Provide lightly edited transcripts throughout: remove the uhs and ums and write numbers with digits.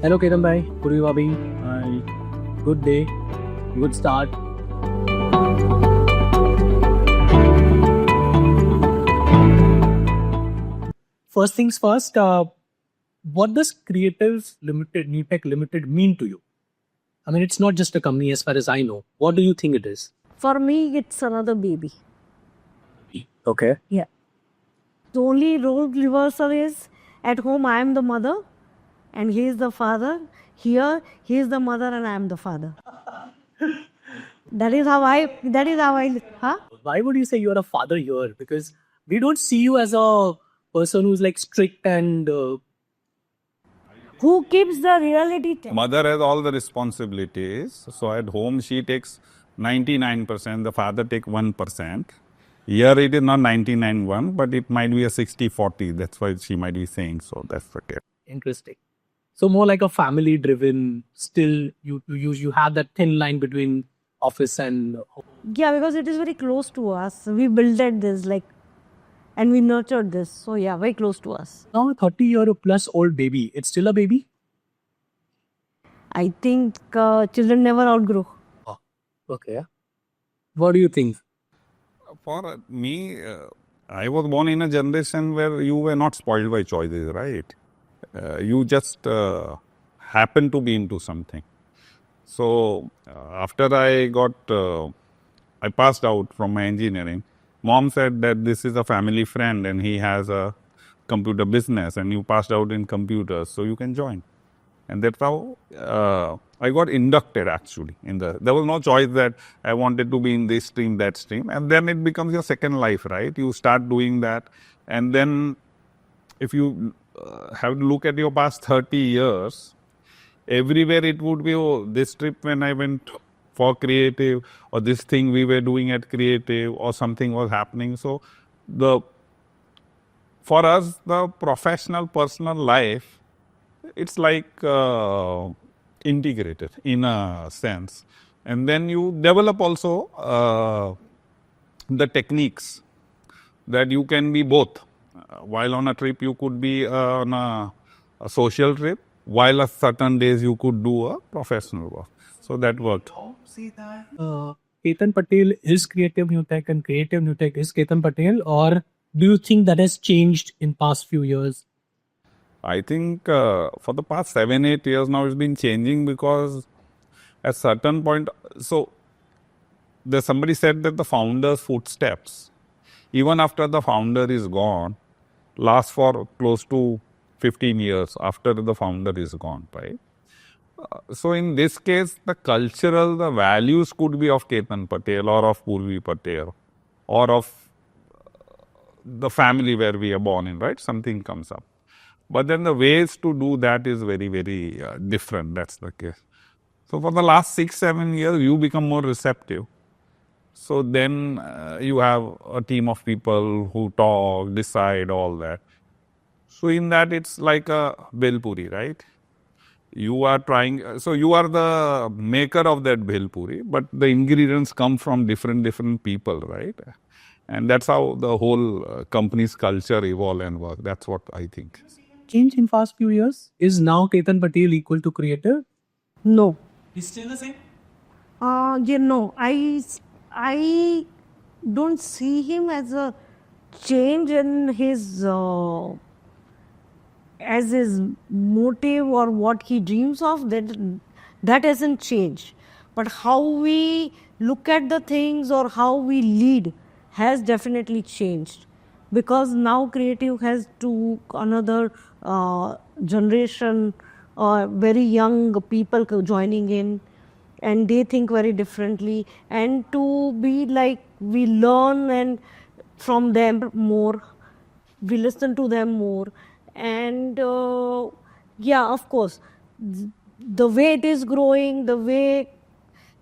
Hello Ketan bhai, Purvi Bhabhi. Hi. Good day, good start. First things first, what does Creative Newtech Limited mean to you? I mean, it's not just a company as far as I know. What do you think it is? For me, it's another baby. Okay. Yeah. The only role reversal is at home I am the mother and he is the father. Here he is the mother and I am the father. That is how I, huh? Why would you say you're a father here? Because we don't see you as a person who's like strict and Who keeps the reality check? Mother has all the responsibilities. So at home she takes 99%, the father takes 1%. Here it is not 99-1, but it might be a 60-40. That's why she might be saying so. That's the case. interesting. So more like a family driven, still you have that thin line between office and home. Yeah, because it is very close to us. We built this and we nurtured this. So yeah, very close to us. Now a 30-year-plus old baby, it's still a baby? I think children never outgrow. Oh, okay. What do you think? For me, I was born in a generation where you were not spoiled by choices, right? You just happen to be into something. So after I passed out from my engineering, mom said that this is a family friend and he has a computer business and you passed out in computers, so you can join. And that's how I got inducted actually. There was no choice that I wanted to be in this stream, that stream. And then it becomes your second life, right? You start doing that. And then if you have to look at your past 30 years, everywhere it would be, oh, this trip when I went for Creative, or this thing we were doing at Creative, or something was happening. So for us, the professional, personal life, it's like integrated in a sense. And then you develop also the techniques that you can be both. While on a trip, you could be on a social trip, while at certain days you could do a professional work. So that worked. Ketan Patel is Creative Newtech and Creative Newtech is Ketan Patel, or do you think that has changed in past few years? I think for the past 7-8 years now it's been changing, because at certain point, so there's somebody said that the founder's footsteps, even after the founder is gone, last for close to 15 years after the founder is gone, right? So in this case, the values could be of Ketan Patel or of Purvi Patel or of the family where we are born in, right? Something comes up. But then the ways to do that is very, very different. That's the case. So for the last 6-7 years, you become more receptive. So then you have a team of people who talk, decide, all that. So in that, it's like a bhel puri, right? You are trying, so you are the maker of that bhel puri, but the ingredients come from different people, right? And that's how the whole company's culture evolve and work. That's what I think. Change in past few years? Is now Ketan Patel equal to Creative? No. He's still the same? No. I don't see him as a change in his as his motive or what he dreams of. That hasn't changed. But how we look at the things or how we lead has definitely changed, because now Creative has to another generation, very young people joining in, and they think very differently, and to be like we learn and from them more, we listen to them more, and yeah, of course, the way it is growing, the way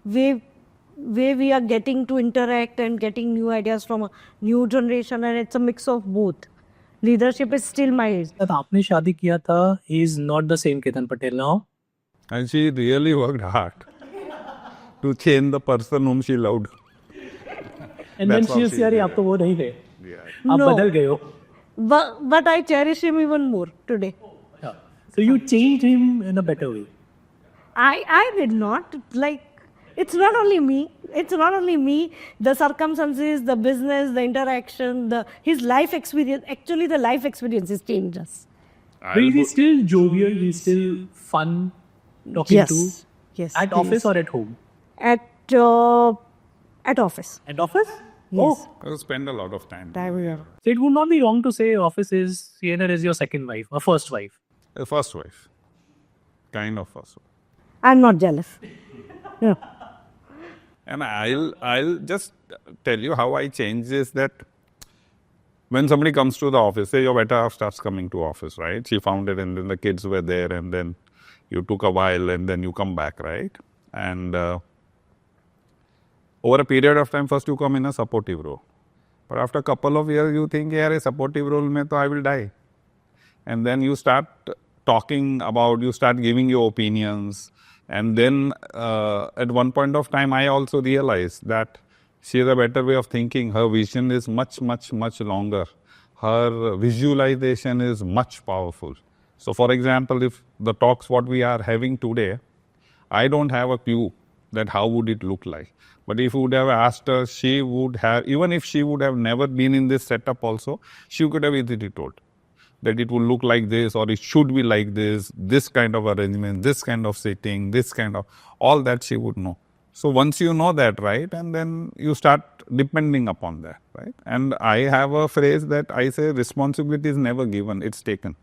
we are getting to interact and getting new ideas from a new generation, and it's a mix of both. Leadership is still my age. जब आपने शादी किया था, he is not the same Ketan Patel now. And she really worked hard to change the person whom she loved. And then she is saying, आप तो वो नहीं थे. आप बदल गए हो. But I cherish him even more today. Yeah. So you changed him in a better way. I did not. Like, it's not only me. It's not only me. The circumstances, the business, the interaction, his life experience. Actually, the life experiences changed us. But he's still jovial, he's still fun talking to. Yes. Yes. At he office is. or at home? At office. At office? Yes. I spend a lot of time. So it would not be wrong to say office is Sienna is your second wife or first wife. The first wife. Kind of first wife. I'm not jealous. No. And I'll just tell you how I changed this, that when somebody comes to the office, say your better half starts coming to office, right? She found it and then the kids were there and then you took a while and then you come back, right? And over a period of time, first you come in a supportive role. But after a couple of years, you think, yeah, a supportive role, mein to I will die. And then you start talking about, you start giving your opinions. And then at one point of time, I also realized that she has a better way of thinking. Her vision is much, much, much longer. Her visualization is much powerful. So for example, if the talks what we are having today, I don't have a clue that how would it look like. But if you would have asked her, she would have, even if she would have never been in this setup also, she could have easily told that it will look like this or it should be like this kind of arrangement, this kind of sitting, this kind of, all that she would know. So once you know that, right, and then you start depending upon that, right? And I have a phrase that I say responsibility is never given, it's taken.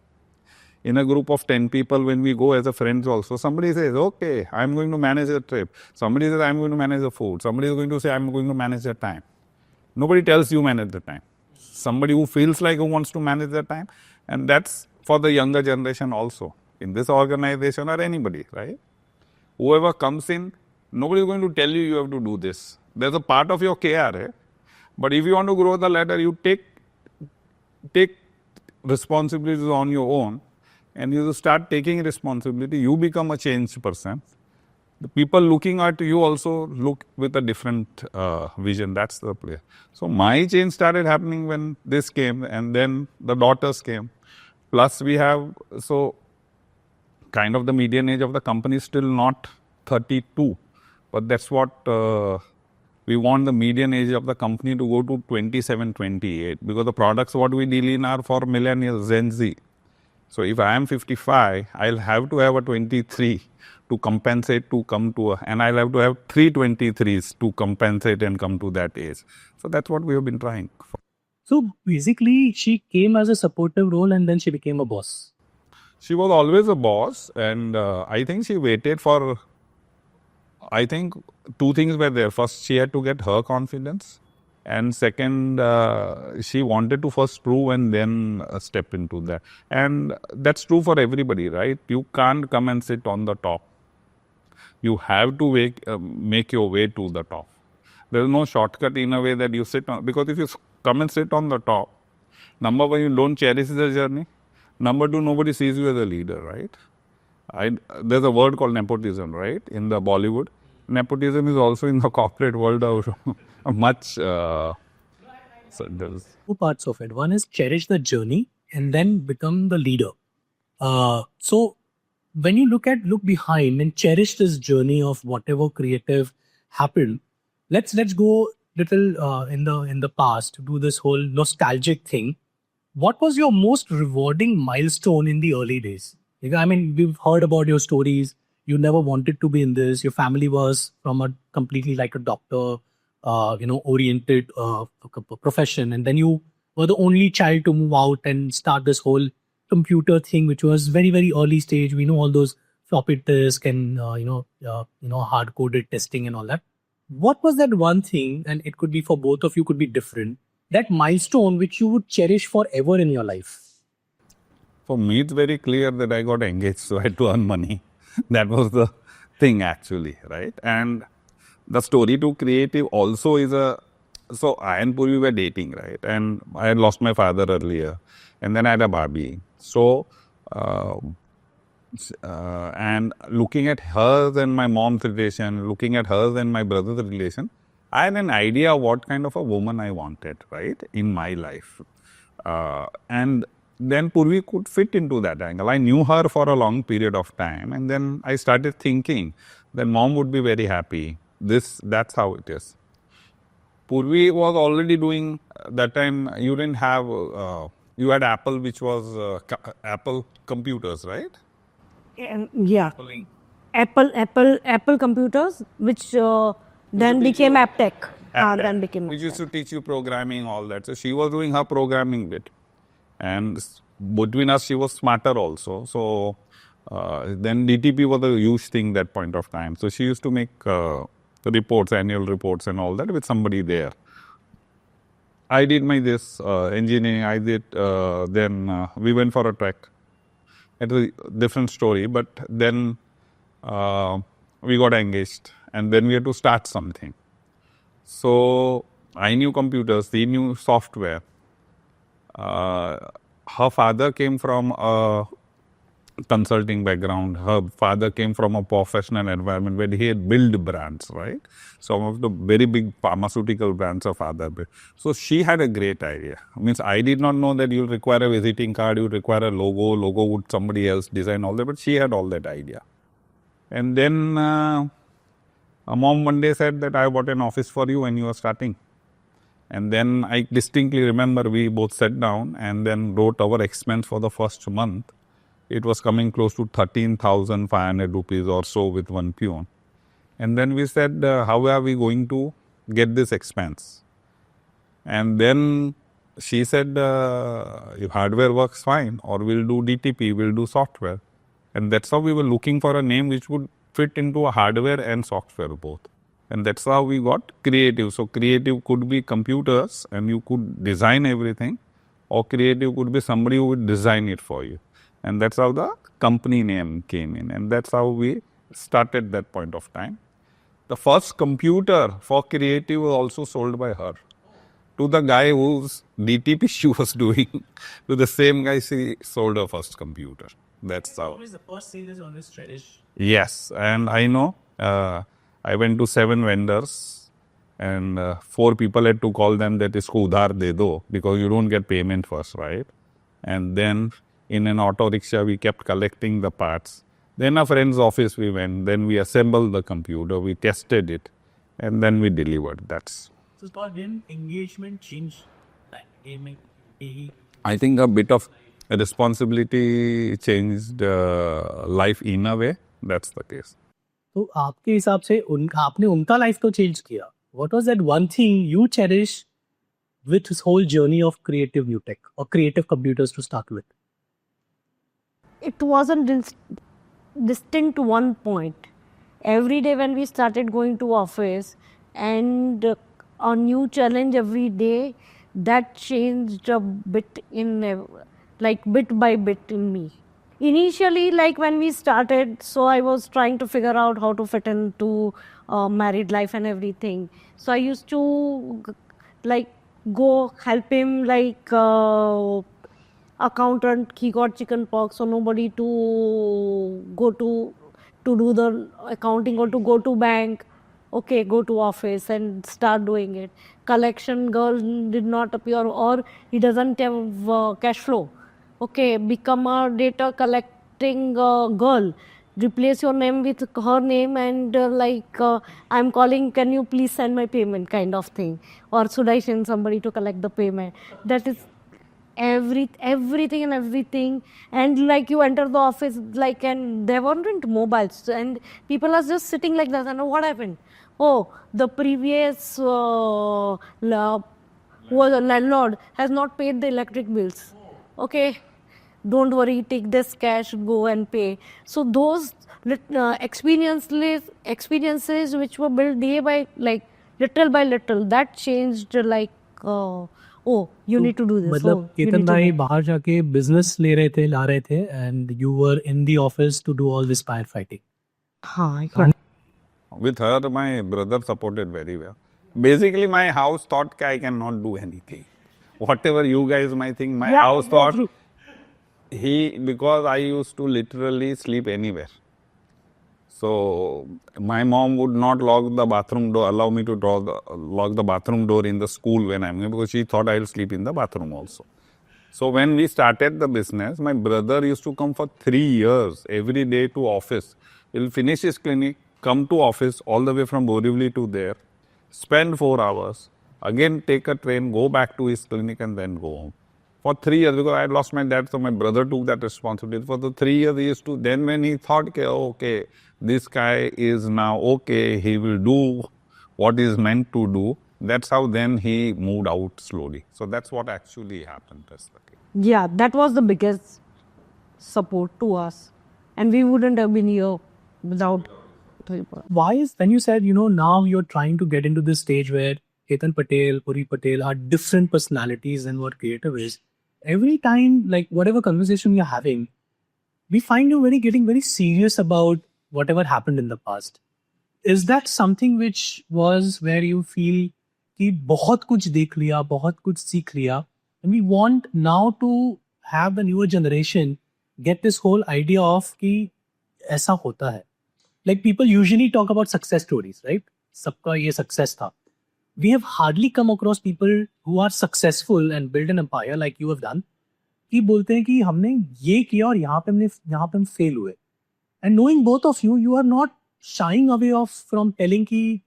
In a group of 10 people, when we go as a friends also, somebody says, okay, I'm going to manage a trip. Somebody says, I'm going to manage the food. Somebody is going to say, I'm going to manage the time. Nobody tells you manage the time. Somebody who feels like who wants to manage the time. And that's for the younger generation also. In this organization or anybody, right? Whoever comes in, nobody is going to tell you you have to do this. There's a part of your care. But if you want to grow the ladder, you take responsibilities on your own. And you start taking responsibility, you become a changed person. The people looking at you also look with a different vision. That's the play. So my change started happening when this came, and then the daughters came. Plus we have, so kind of the median age of the company is still not 32. But that's what we want the median age of the company to go to 27, 28. Because the products what we deal in are for millennials, Gen Z. So if I am 55, I'll have to have a 23 to compensate to come to and I'll have to have 3 23s to compensate and come to that age. So that's what we have been trying for. So basically, she came as a supportive role and then she became a boss. She was always a boss, and I think she waited for, I think two things were there. First, she had to get her confidence. And second, she wanted to first prove and then step into that. And that's true for everybody, right? You can't come and sit on the top. You have to make your way to the top. There's no shortcut in a way that you sit on. Because if you come and sit on the top, number one, you don't cherish the journey. Number two, nobody sees you as a leader, right? There's a word called nepotism, right? In the Bollywood. Nepotism is also in the corporate world much. So there's two parts of it. One is cherish the journey and then become the leader. So when you look behind and cherish this journey of whatever creative happened, let's go little in the past, do this whole nostalgic thing. What was your most rewarding milestone in the early days? I mean, we've heard about your stories. You never wanted to be in this. Your family was from a completely like a doctor, oriented profession. And then you were the only child to move out and start this whole computer thing, which was very, very early stage. We know all those floppy disk and, hard-coded testing and all that. What was that one thing, and it could be for both of you, could be different, that milestone which you would cherish forever in your life? For me, it's very clear that I got engaged, so I had to earn money. That was the thing actually, right? And the story to creative also is so I and Purvi were dating, right? And I had lost my father earlier, and then I had a baby. So, and looking at hers and my mom's relation, looking at hers and my brother's relation, I had an idea what kind of a woman I wanted, right, in my life. And then Purvi could fit into that angle. I knew her for a long period of time, and then I started thinking that mom would be very happy. That's how it is. Purvi was already doing that time. You didn't have you had Apple, which was Apple computers, right? Yeah. Apple computers, which then became AppTech. Then became Which used AppTech. to teach you programming, all that. So she was doing her programming bit, and between us, she was smarter also. So then DTP was a huge thing that point of time. So she used to make reports, annual reports, and all that with somebody there. I did my engineering. I did then we went for a trek. It was a different story, but then we got engaged, and then we had to start something. So I knew computers, he knew software. Her father came from a consulting background. Her father came from a professional environment where he had built brands, right? Some of the very big pharmaceutical brands her father built. So she had a great idea. Means I did not know that you'll require a visiting card, you require a logo would somebody else design, all that, but she had all that idea. And then a mom one day said that I bought an office for you when you were starting. And then I distinctly remember we both sat down and then wrote our expense for the first month. It was coming close to 13,500 rupees or so with one peon. And then we said, how are we going to get this expense? And then she said, if hardware works fine, or we'll do DTP, we'll do software. And that's how we were looking for a name which would fit into a hardware and software both. And that's how we got Creative. So Creative could be computers and you could design everything, or Creative could be somebody who would design it for you. And that's how the company name came in. And that's how we started that point of time. The first computer for Creative was also sold by her to the guy whose DTP she was doing. To the same guy, she sold her first computer. That's how. Always the first sale is always cherished. Yes, and I know. I went to 7 vendors, and 4 people had to call them that isko udhar de do, because you don't get payment first, right? And then in an auto rickshaw, we kept collecting the parts. Then a friend's office we went. Then we assembled the computer, we tested it, and then we delivered. That's. So then engagement changed. Aiming. I think a bit of responsibility changed life in a way. That's the case. तो आपके हिसाब से आपने उनका life तो change किया. What was that one thing you cherish with this whole journey of Creative Newtech or Creative Computers to start with? It wasn't distinct to one point. Every day when we started going to office and a new challenge every day, that changed a bit like bit by bit in me. Initially, like when we started, so I was trying to figure out how to fit into married life and everything. So I used to like go help him, like accountant, he got chicken pox, so nobody to go to do the accounting or to go to bank. Okay, go to office and start doing it. Collection girl did not appear, or he doesn't have cash flow. Okay, become a data collecting girl. Replace your name with her name and I'm calling, can you please send my payment, kind of thing. Or should I send somebody to collect the payment? That is everything. And like you enter the office, like, and there weren't mobiles and people are just sitting like that. And what happened? Oh, the previous landlord has not paid the electric bills. Okay, don't worry, take this cash, go and pay. So those experiences which were built day by little by little, that changed like oh, you need to do this. मतलब केतन भाई बाहर जाके business ला रहे थे and you were in the office to do all this firefighting. हाँ, with her, my brother supported very well. Basically, my house thought I cannot do anything. Whatever you guys might think, my house thought because I used to literally sleep anywhere. So my mom would not lock the bathroom door, allow me to lock the bathroom door in the school when I'm there, because she thought I'll sleep in the bathroom also. So when we started the business, my brother used to come for 3 years every day to office. He'll finish his clinic, come to office all the way from Borivali to there, spend 4 hours, again take a train, go back to his clinic and then go home. For 3 years, because I had lost my dad, so my brother took that responsibility. For the 3 years, he used to, then when he thought, okay, this guy is now okay, he will do what is meant to do, that's how then he moved out slowly. So that's what actually happened. Yeah, that was the biggest support to us. And we wouldn't have been here without people. Why is, when you said, now you're trying to get into this stage where Ketan Patel, Puri Patel are different personalities than what creative is, every time, like whatever conversation we're having, we find you getting very serious about whatever happened in the past. Is that something which was where you feel कि बहुत कुछ देख लिया, बहुत कुछ सीख लिया, and we want now to have the newer generation get this whole idea of कि ऐसा होता है. Like people usually talk about success stories, right? सबका ये success था. We have hardly come across people who are successful and build an empire like you have done. कि बोलते हैं कि हमने ये किया और यहाँ पे हम फेल हुए. And knowing both of you, you are not shying away from telling कि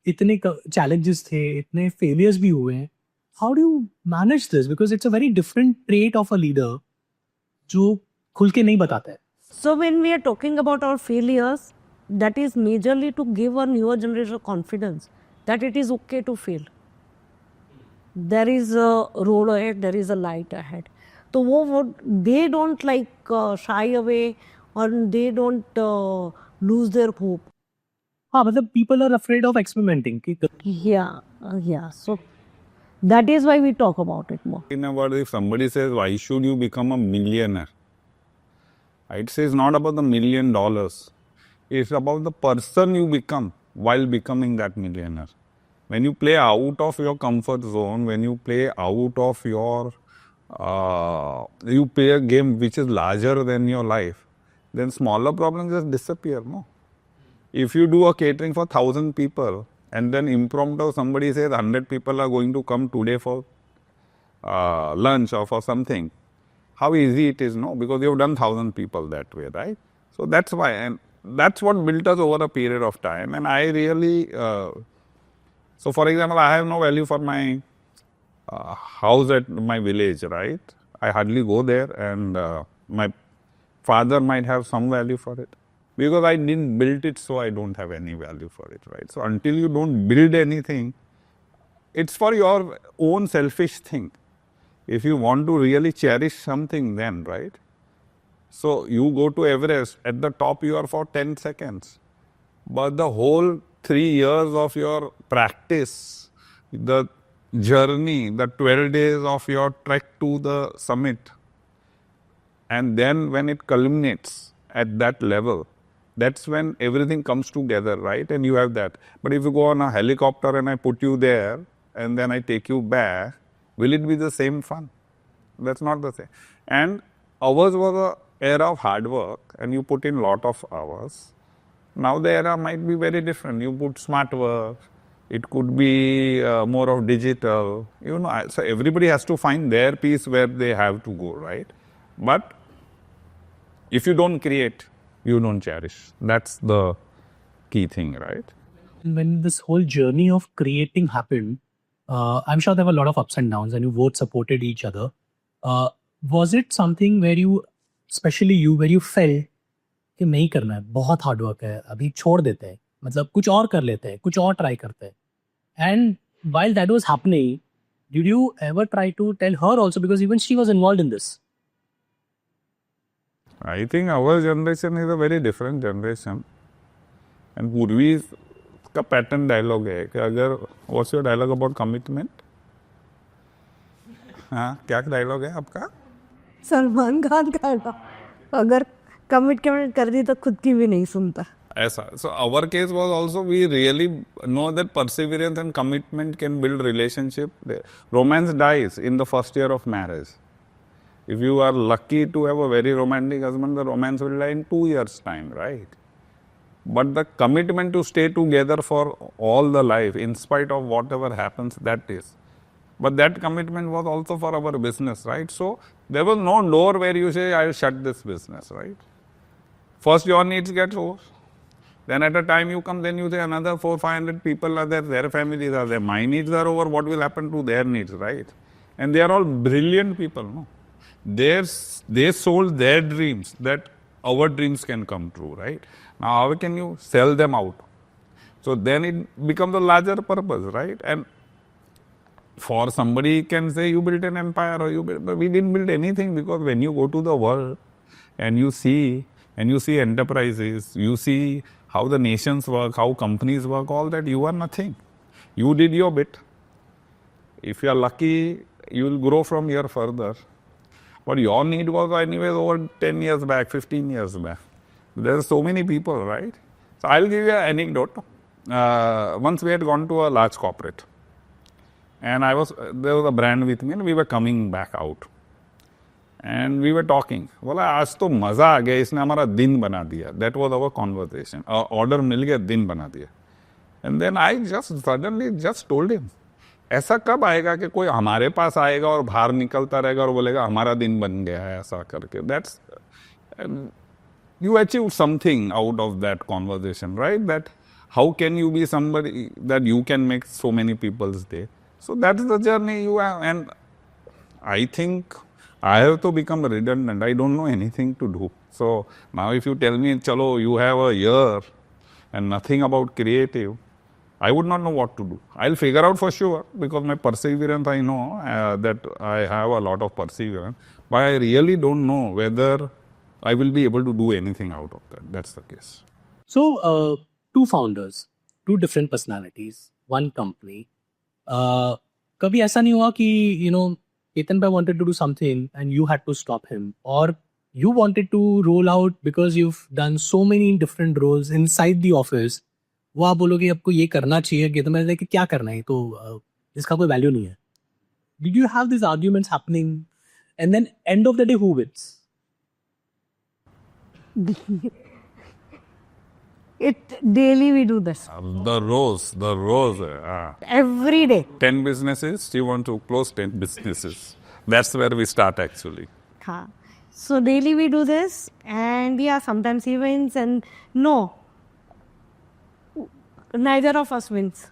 इतने challenges थे, इतने failures भी हुए हैं. How do you manage this? Because it's a very different trait of a leader जो खुल के नहीं बताता है. So when we are talking about our failures, that is majorly to give a newer generation confidence that it is okay to fail. There is a road ahead, there is a light ahead. So they don't shy away or they don't lose their hope. हाँ, मतलब people are afraid of experimenting. Yeah. So that is why we talk about it more. In a word, if somebody says, why should you become a millionaire? I'd say it's not about the $1 million. It's about the person you become while becoming that millionaire. When you play out of your comfort zone, when you play out of your, you play a game which is larger than your life, then smaller problems just disappear. No? If you do a catering for 1,000 people and then impromptu somebody says 100 people are going to come today for lunch or for something, how easy it is, no? Because you've done 1,000 people that way, right? So that's why, and that's what built us over a period of time. And I really, so for example, I have no value for my house at my village, right? I hardly go there, and my father might have some value for it. Because I didn't build it, so I don't have any value for it, right? So until you don't build anything, it's for your own selfish thing. If you want to really cherish something, then, right? So you go to Everest, at the top you are for 10 seconds. But the whole 3 years of your practice, the journey, the 12 days of your trek to the summit, and then when it culminates at that level, that's when everything comes together, right? And you have that. But if you go on a helicopter and I put you there and then I take you back, will it be the same fun? That's not the same. And ours was an era of hard work and you put in lot of hours. Now the era might be very different. You put smart work, it could be more of digital, so everybody has to find their piece where they have to go, right? But if you don't create, you don't cherish. That's the key thing, right? When this whole journey of creating happened, I'm sure there were a lot of ups and downs and you both supported each other. Was it something where you, especially you, where you felt कि नहीं करना है, बहुत hard work है, अभी छोड़ देते हैं, मतलब कुछ और कर लेते हैं, कुछ और ट्राई करते हैं. And while that was happening, did you ever try to tell her also, because even she was involved in this? I think our generation is a very different generation. And Purvi का pattern dialogue है कि अगर, what's your dialogue about commitment? हाँ, क्या dialogue है आपका? सलमान खान का अगर कमिटमेंट कर दी तो खुद की भी नहीं सुनता. ऐसा. So our case was also, we really know that perseverance and commitment can build relationship. Romance dies in the first year of marriage. If you are lucky to have a very romantic husband, the romance will die in 2 years' time, right? But the commitment to stay together for all the life, in spite of whatever happens, that is. But that commitment was also for our business, right? So there was no door where you say, I'll shut this business, right? First your needs get over. Then at a time you come, then you say another 400-500 people are there, their families are there. My needs are over, what will happen to their needs, right? And they are all brilliant people, no? They sold their dreams that our dreams can come true, right? Now how can you sell them out? So then it becomes a larger purpose, right? And for somebody can say you built an empire or but we didn't build anything, because when you go to the world and you see enterprises, you see how the nations work, how companies work, all that, you are nothing. You did your bit. If you are lucky, you will grow from here further. But your need was anyways over 10 years back, 15 years back. There are so many people, right? So I'll give you an anecdote. Once we had gone to a large corporate. And there was a brand with me and we were coming back out. And we were talking. बोला आज तो मजा आ गया, इसने हमारा दिन बना दिया. That was our conversation. Order मिल गया, दिन बना दिया. And then I just suddenly just told him, ऐसा कब आएगा कि कोई हमारे पास आएगा और बाहर निकलता रहेगा और बोलेगा हमारा दिन बन गया है ऐसा करके. That's you achieve something out of that conversation, right? That how can you be somebody that you can make so many people's day? So that's the journey you have. And I think I have to become redundant. I don't know anything to do. So now if you tell me, chalo, you have a year and nothing about creative, I would not know what to do. I'll figure out for sure, because my perseverance, I know that I have a lot of perseverance, but I really don't know whether I will be able to do anything out of that. That's the case. So, two founders, two different personalities, one company. कभी ऐसा नहीं हुआ कि Ketan bhai wanted to do something and you had to stop him, or you wanted to roll out because you've done so many different roles inside the office, वो आप बोलोगे आपको ये करना चाहिए, Ketan bhai like क्या करना है, तो इसका कोई वैल्यू नहीं है. Did you have these arguments happening, and then end of the day who wins? Daily we do this. The rose. Every day. 10 businesses, you want to close 10 businesses. That's where we start actually. Haan. So daily we do this, and yeah, sometimes he wins, and no, neither of us wins.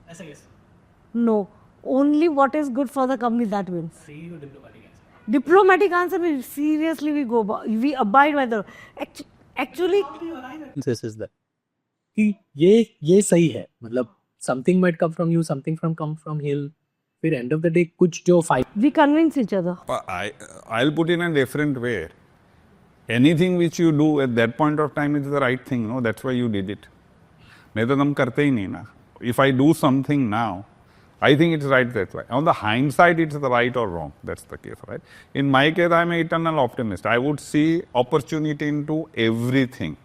No, only what is good for the company that wins. Diplomatic answer, we abide by the actually. This is that कि ये सही है, मतलब something might come from you, something come from him. फिर end of the day कुछ जो fight. We convince each other. I'll put in a different way. Anything which you do at that point of time is the right thing, no? That's why you did it. नहीं तो हम करते ही नहीं ना. If I do something now, I think it's right that way. On the hindsight, it's the right or wrong. That's the case, right? In my case, I'm an eternal optimist. I would see opportunity into everything.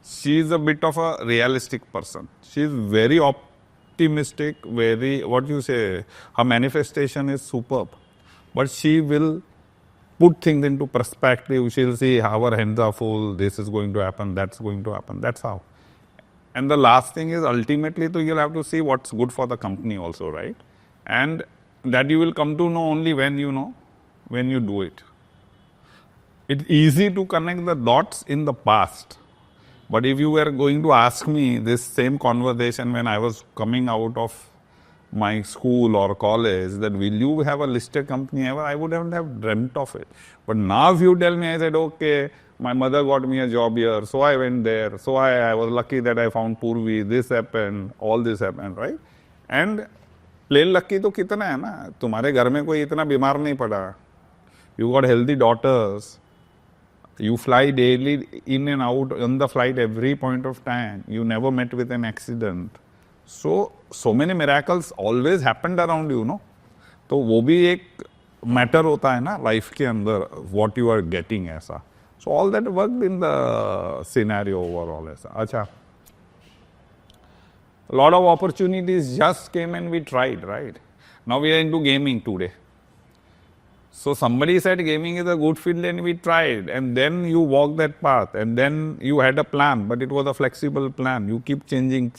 She is a bit of a realistic person. She is very optimistic, her manifestation is superb. But she will put things into perspective. She'll see our hands are full, this is going to happen, that's going to happen. That's how. And the last thing is, ultimately, so you'll have to see what's good for the company also, right? And that you will come to know only when you do it. It's easy to connect the dots in the past. But if you were going to ask me this same conversation when I was coming out of my school or college, that will you have a listed company ever, I wouldn't have dreamt of it. But now if you tell me, I said, okay, my mother got me a job here, so I went there, so I was lucky that I found Purvi, this happened, all this happened, right? And plain lucky तो कितना है ना, तुम्हारे घर में कोई इतना बीमार नहीं पड़ा. You got healthy daughters. You fly daily in and out on the flight every point of time. You never met with an accident. So many miracles always happened around you, no? तो वो भी एक matter होता है ना life के अंदर, what you are getting ऐसा. So all that worked in the scenario overall ऐसा. अच्छा. A lot of opportunities just came and we tried, right? Now we are into gaming today. So somebody said gaming is a good field and we tried, and then you walk that path, and then you had a plan, but it was a flexible plan. You keep changing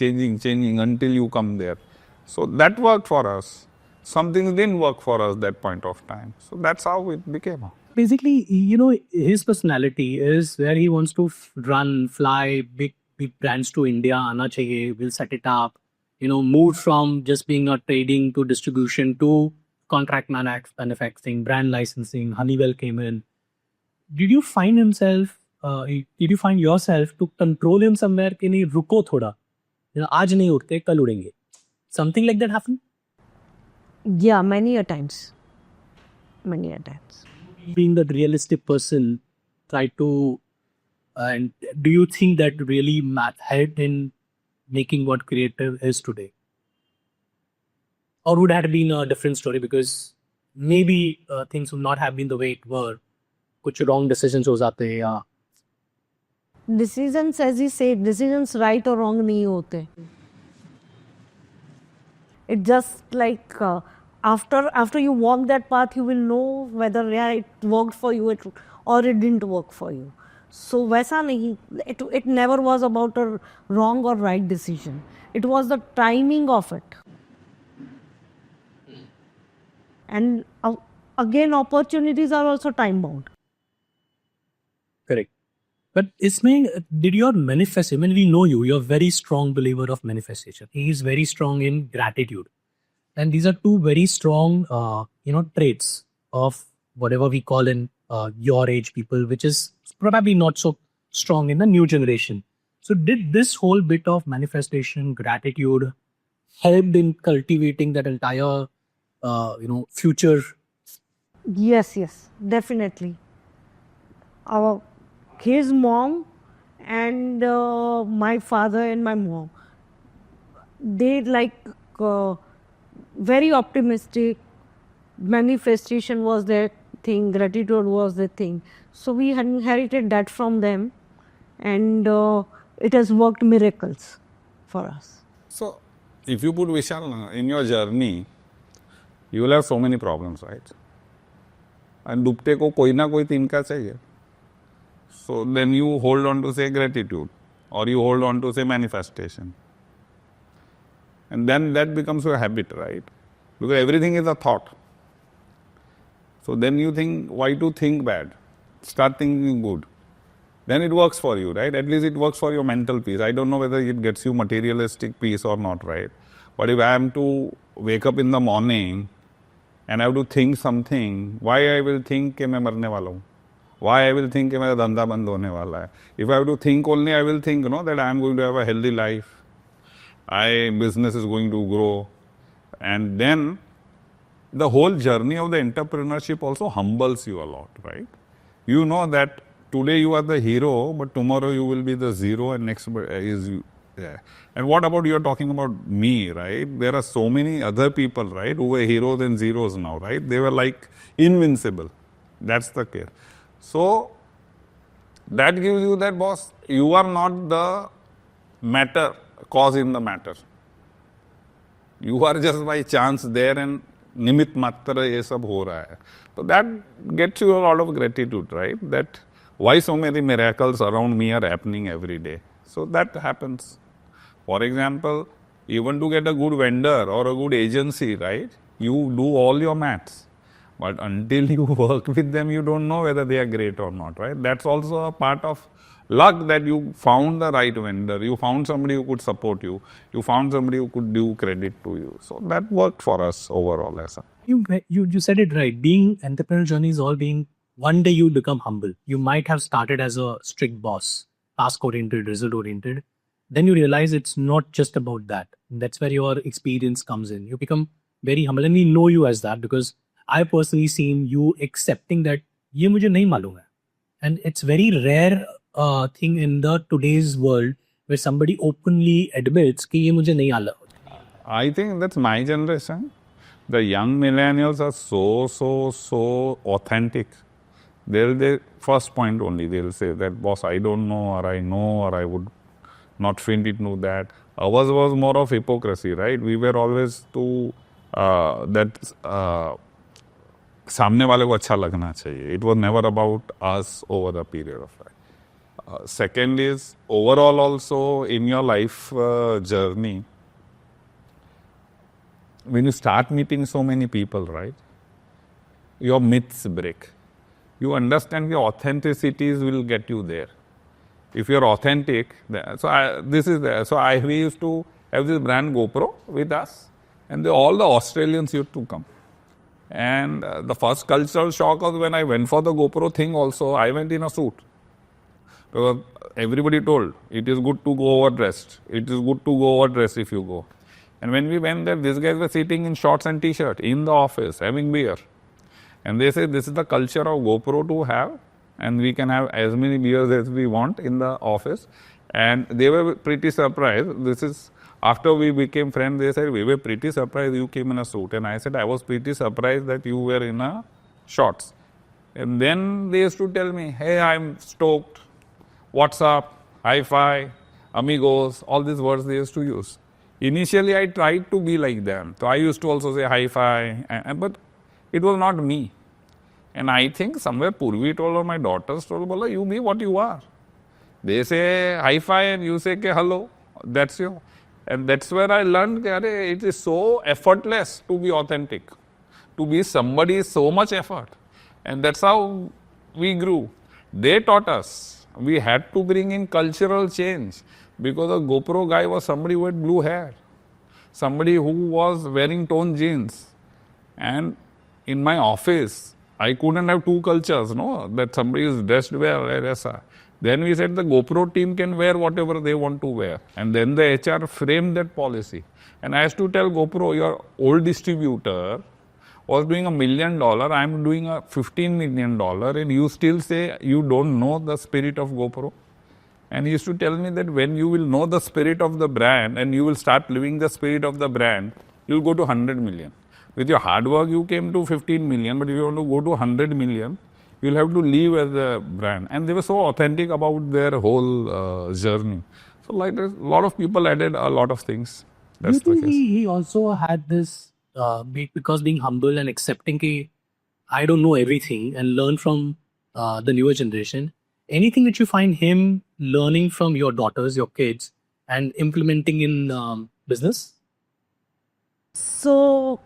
until you come there. So that worked for us. some things didn't work for us that point of time. So that's how it became. Basically, his personality is where he wants to run, fly big brands to India. Aana chahiye, we'll set it up. Move from just being a trading to distribution to contract manufacturing, brand licensing. Honeywell came in. Did you find himself? Did you find yourself to control him somewhere? कि नहीं रुको थोड़ा. आज नहीं उठते कल उड़ेंगे. Something like that happened. Yeah, many a times. Many a times. Being the realistic person, try to. And do you think that really helped in making what creative is today? Or would have been a different story because maybe things would not have been the way it were. कुछ wrong decisions हो जाते हैं या Decisions, as he said, decisions right or wrong नहीं होते. It just like after you walk that path, you will know whether it worked for you or it didn't work for you. So वैसा नहीं, it never was about a wrong or right decision. It was the timing of it. And again, opportunities are also time bound. correct. But इसमें did your manifestation? When we know you, you're a very strong believer of manifestation. He is very strong in gratitude, and these are two very strong, traits of whatever we call in your age people, which is probably not so strong in the new generation. So, did this whole bit of manifestation, gratitude, helped in cultivating that entire, future? Yes, definitely. His mom and my father and my mom, they very optimistic. Manifestation was their thing, gratitude was the thing. So we inherited that from them, and it has worked miracles for us. So if you put Vishal in your journey, you will have so many problems, right? And डूबते को कोई ना कोई तिनका चाहिए. So then you hold on to say gratitude, or you hold on to say manifestation. And then that becomes your habit, right? Because everything is a thought. So then you think, why to think bad? Start thinking good. Then it works for you, right? At least it works for your mental peace. I don't know whether it gets you materialistic peace or not, right? But if I am to wake up in the morning and I have to think something, why I will think कि मैं मरने वाला हूँ? Why I will think कि मेरा धंधा बंद होने वाला है? If I have to think only, I will think, that I am going to have a healthy life. Business is going to grow. And then the whole journey of the entrepreneurship also humbles you a lot, right? You know that today you are the hero, but tomorrow you will be the zero, and next is you. Yeah. And what about you are talking about me, right? There are so many other people, right, who were heroes and zeros now, right? They were like invincible. That's the case. So that gives you that, boss, you are not the cause in the matter. You are just by chance there and निमित्त मात्र ये सब हो रहा है. So that gets you a lot of gratitude, right? That why so many miracles around me are happening every day. So that happens. For example, even to get a good vendor or a good agency, right? You do all your maths. But until you work with them, you don't know whether they are great or not, right? That's also a part of luck, that you found the right vendor, you found somebody who could support you, you found somebody who could do credit to you. So that worked for us overall. You said it right. Being entrepreneurial journey is all being, one day you become humble. You might have started as a strict boss, task oriented, result oriented. Then you realize it's not just about that. That's where your experience comes in. You become very humble, and we know you as that because I personally seen you accepting that ये मुझे नहीं मालूम है. And it's very rare thing in the today's world where somebody openly admits कि ये मुझे नहीं आला. I think that's my generation. The young millennials are so authentic. They'll first point only, they'll say that, boss, I don't know, or I know, or I would not fit into that. Ours was more of hypocrisy, right? We were always to सामने वाले को अच्छा लगना चाहिए. It was never about us over the period of time. Second is, overall also in your life journey, when you start meeting so many people, right, your myths break. You understand your authenticities will get you there. If you're authentic, we used to have this brand GoPro with us, and all the Australians used to come. And the first cultural shock was when I went for the GoPro thing also, I went in a suit. Because everybody told, it is good to go overdressed. It is good to go overdressed if you go. And when we went there, these guys were sitting in shorts and t-shirt in the office, having beer. And they said, this is the culture of GoPro to have, and we can have as many beers as we want in the office. And they were pretty surprised. This is after we became friends. They said, we were pretty surprised you came in a suit. And I said, I was pretty surprised that you were in a shorts. And then they used to tell me, hey, I'm stoked. What's up? Hi-fi, amigos, all these words they used to use. Initially, I tried to be like them. So I used to also say hi-fi, but it was not me. And I think somewhere Purvi told or my daughters told, Bola, you be what you are. They say hi-fi and you say ke hello. That's you. And that's where I learned that it is so effortless to be authentic. To be somebody is so much effort. And that's how we grew. They taught us. We had to bring in cultural change because a GoPro guy was somebody who had blue hair. Somebody who was wearing torn jeans. And in my office, I couldn't have two cultures, no, that somebody is dressed well, etc. Then we said the GoPro team can wear whatever they want to wear. And then the HR framed that policy. And I used to tell GoPro, your old distributor was doing $1 million, I'm doing a $15 million, and you still say you don't know the spirit of GoPro. And he used to tell me that when you will know the spirit of the brand and you will start living the spirit of the brand, you'll go to 100 million. With your hard work, you came to 15 million, but if you want to go to 100 million, you'll have to live as a brand. And they were so authentic about their whole journey. So like a lot of people added a lot of things. Do you That's the think case. he also had this, because being humble and accepting that I don't know everything and learn from the newer generation, anything that you find him learning from your daughters, your kids, and implementing in business? So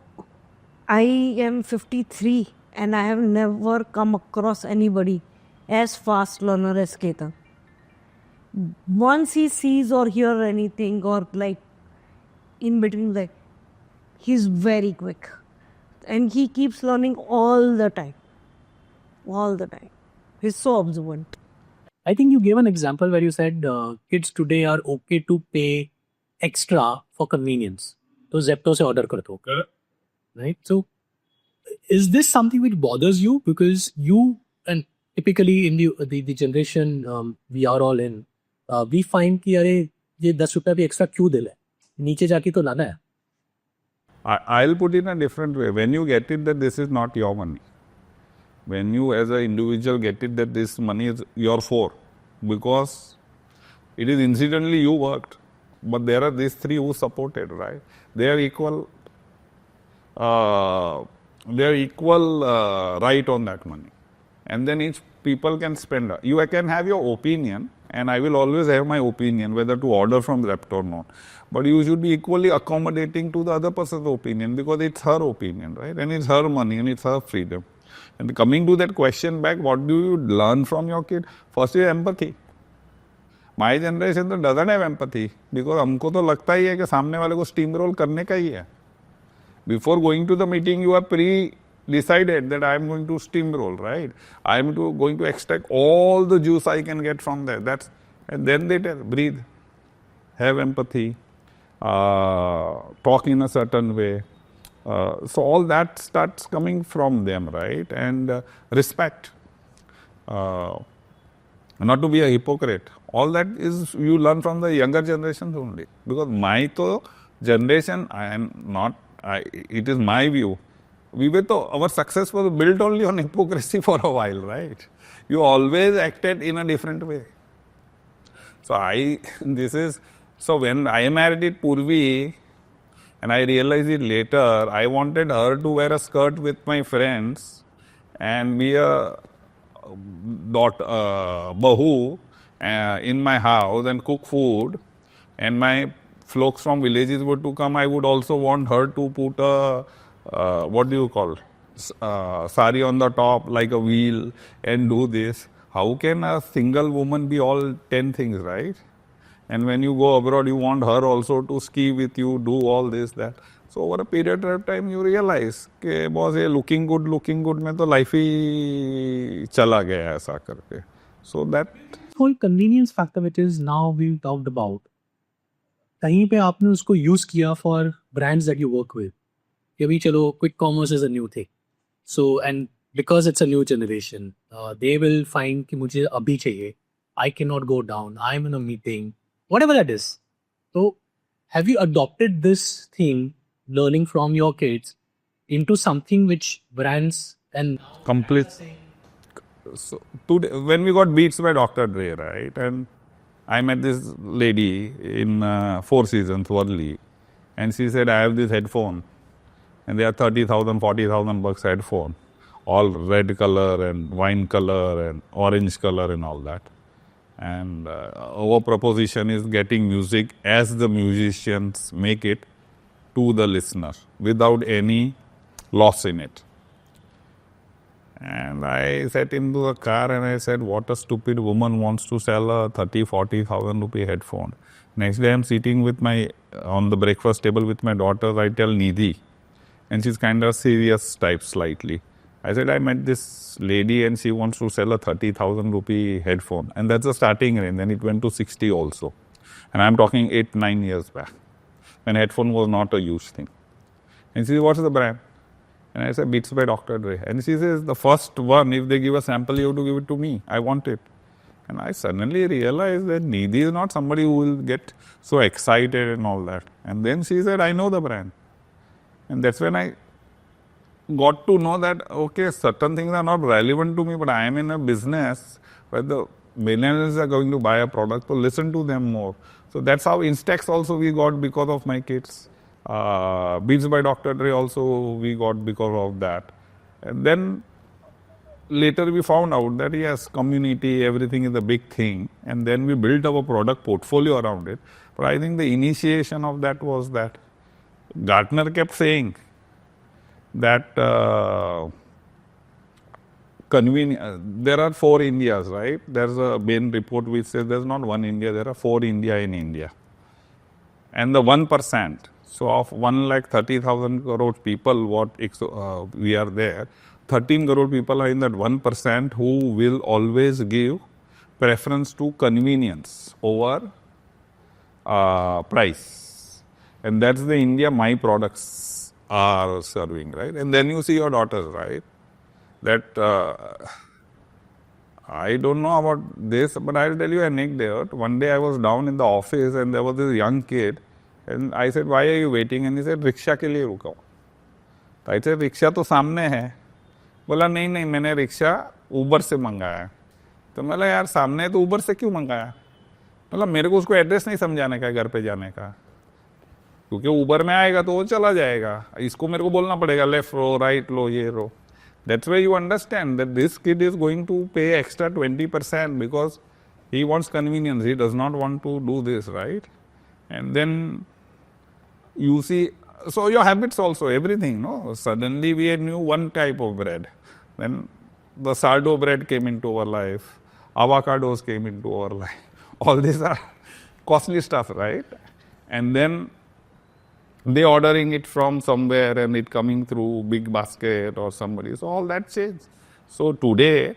I am 53 and I have never come across anybody as fast learner as Ketan. Once he sees or hear anything or like in between, like he's very quick and he keeps learning all the time. All the time. He's so observant. I think you gave an example where you said kids today are okay to pay extra for convenience. तो Zepto से order करते हो, right? So, is this something which bothers you? Because you, and typically in the generation we are all in, we find कि अरे ये 10 रुपया भी extra क्यों दे ले? नीचे जाके तो लाना है. I'll put it in a different way. When you get it that this is not your money, when you as an individual get it that this money is your for, because it is incidentally you worked, but there are these three who supported, right? They are equal. Right on that money, and then each people can spend. You can have your opinion, and I will always have my opinion whether to order from Zepto or not. But you should be equally accommodating to the other person's opinion because it's her opinion, right? And it's her money and it's her freedom. And coming to that question back, what do you learn from your kid? First is empathy. My generation doesn't have empathy because हमको तो लगता ही है कि सामने वाले को steamroll करने का ही है. Before going to the meeting, you are pre-decided that I am going to steamroll, right? I am going to extract all the juice I can get from there. And then they tell, breathe, have empathy, talk in a certain way. So all that starts coming from them, right? And respect. Not to be a hypocrite. All that is you learn from the younger generations only. Because my generation, it is my view. Our success was built only on hypocrisy for a while, right? You always acted in a different way. So when I married Purvi, and I realized it later, I wanted her to wear a skirt with my friends and be a bahu in my house and cook food. And my folks from villages were to come, I would also want her to put a, what do you call, sari on the top like a wheel and do this. How can a single woman be all 10 things, right? And when you go abroad, you want her also to ski with you, do all this, that. So over a period of time, you realize कि boss ये looking good में तो life ही चला गया ऐसा करके. So that whole convenience factor which is now we talked about, कहीं पे आपने उसको use किया for brands that you work with. कि अभी चलो quick commerce is a new thing. So and because it's a new generation, they will find कि मुझे अभी चाहिए. I cannot go down. I'm in a meeting. Whatever that is. So have you adopted this thing, learning from your kids, into something which brands and complete. So today, when we got Beats by Dr. Dre, right, and I met this lady in Four Seasons, Worli, and she said, I have this headphone, and they are 30,000, 40,000 bucks headphone, all red color and wine color and orange color and all that. And our proposition is getting music as the musicians make it to the listener without any loss in it. And I sat into the car and I said, what a stupid woman wants to sell a 30, 40,000 rupee headphone. Next day I'm sitting with on the breakfast table with my daughter, I tell Nidhi, and she's kind of serious type slightly. I said, I met this lady and she wants to sell a 30,000 rupee headphone. And that's the starting range. Then it went to 60 also. And I'm talking 8, 9 years back, when headphone was not a huge thing. And she said, what's the brand? And I said, Beats by Dr. Dre. And she says, the first one, if they give a sample, you have to give it to me. I want it. And I suddenly realized that Nidhi is not somebody who will get so excited and all that. And then she said, I know the brand. And that's when I got to know that, okay, certain things are not relevant to me, but I am in a business where the millennials are going to buy a product, so listen to them more. So that's how Instax also we got because of my kids. Beats by Dr. Dre also we got because of that. And then later we found out that yes, community, everything is a big thing. And then we built our product portfolio around it. But I think the initiation of that was that Gartner kept saying that there are 4 Indias, right? There's a Bain report which says there's not one India, there are 4 India in India. And the 1%, so of 1,30,000 crore people, we are there, 13 crore people are in that 1% who will always give preference to convenience over price. And that's the India my products are serving, right? And then you see your daughters, right? That I don't know about this, but I'll tell you an anecdote. One day I was down in the office and there was this young kid, and I said, why are you waiting? And he said, rickshaw के लिए रुका हूँ. I said, rickshaw तो सामने है. बोला नहीं मैंने रिक्शा ऊबर से मंगाया. तो मैं बोला यार सामने है तो ऊबर से क्यों मंगाया? मतलब मेरे को उसको एड्रेस नहीं समझाने का घर पे जाने का, क्योंकि ऊबर में आएगा तो वो चला जाएगा, इसको मेरे को बोलना पड़ेगा लेफ्ट रो राइट लो ये रो. That's where you understand that this kid is going to pay extra 20% because he wants convenience. He does not want to do this, right? And then you see, so your habits also, everything, no? Suddenly we knew one type of bread. Then the sourdough bread came into our life. Avocados came into our life. All these are costly stuff, right? And then they ordering it from somewhere and it coming through big basket or somebody. So all that changed. So today,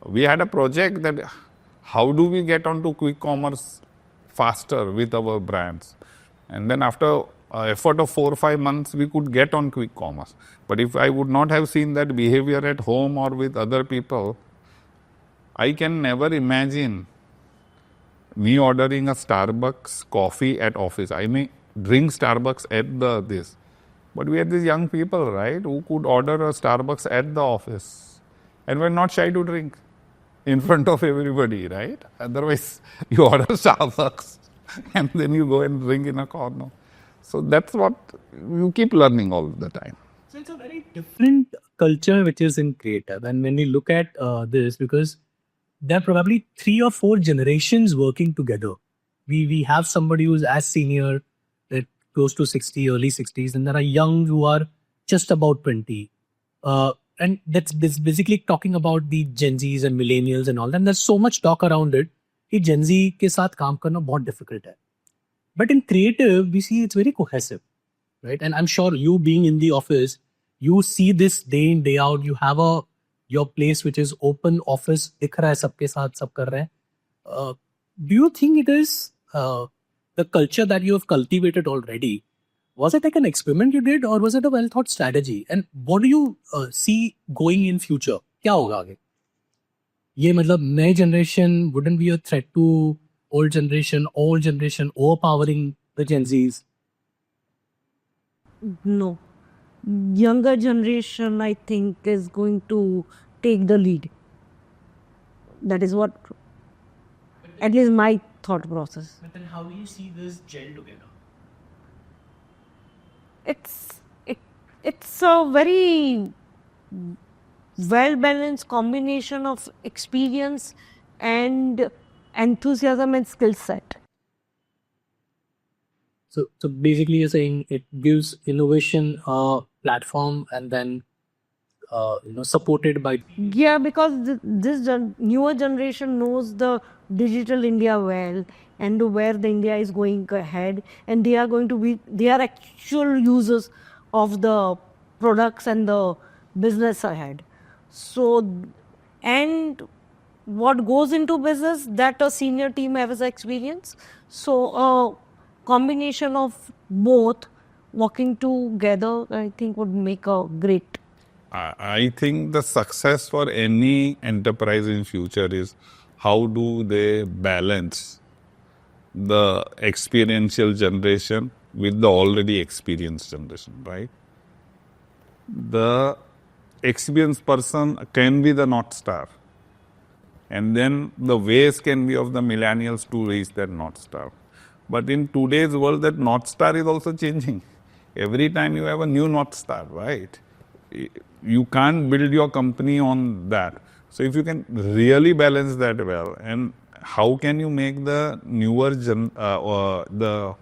we had a project that how do we get onto quick commerce faster with our brands? And then after effort of 4 or 5 months, we could get on quick commerce. But if I would not have seen that behavior at home or with other people, I can never imagine me ordering a Starbucks coffee at office. I may drink Starbucks at this. But we had these young people, right, who could order a Starbucks at the office and were not shy to drink in front of everybody, right? Otherwise, you order Starbucks and then you go and drink in a corner. So that's what you keep learning all the time. So it's a very different culture which is in creative. And when we look at this, because there are probably 3 or 4 generations working together. we have somebody who's as senior, close to 60, early 60s, and there are young who are just about 20. And that's basically talking about the Gen Zs and millennials and all that. And there's so much talk around it कि Gen Z के साथ काम करना बहुत difficult है. But in creative, we see it's very cohesive, right? And I'm sure you being in the office, you see this day in, day out. You have your place which is open office, दिख रहा है सबके साथ सब कर रहे हैं. Do you think it is the culture that you have cultivated already? Was it like an experiment you did, or was it a well thought strategy? And what do you see going in future? क्या होगा आगे? ये मतलब नए generation wouldn't be a threat to old generation overpowering the Gen Zs? No. Younger generation, I think, is going to take the lead. That is what, at least my thought process. But then how do you see this gel together? It's a very well balanced combination of experience and enthusiasm and skill set. So basically, you're saying it gives innovation a platform, and then supported by. Yeah, because this newer generation knows the digital India well and where the India is going ahead, and they are actual users of the products and the business ahead. So, and what goes into business, that a senior team has experience. So a combination of both working together, I think, would make a great. I think the success for any enterprise in future is how do they balance the experiential generation with the already experienced generation, right? The experienced person can be the North Star. And then the ways can be of the millennials to reach that North Star. But in today's world, that North Star is also changing. Every time you have a new North Star, right? You can't build your company on that. So if you can really balance that well, and how can you make the the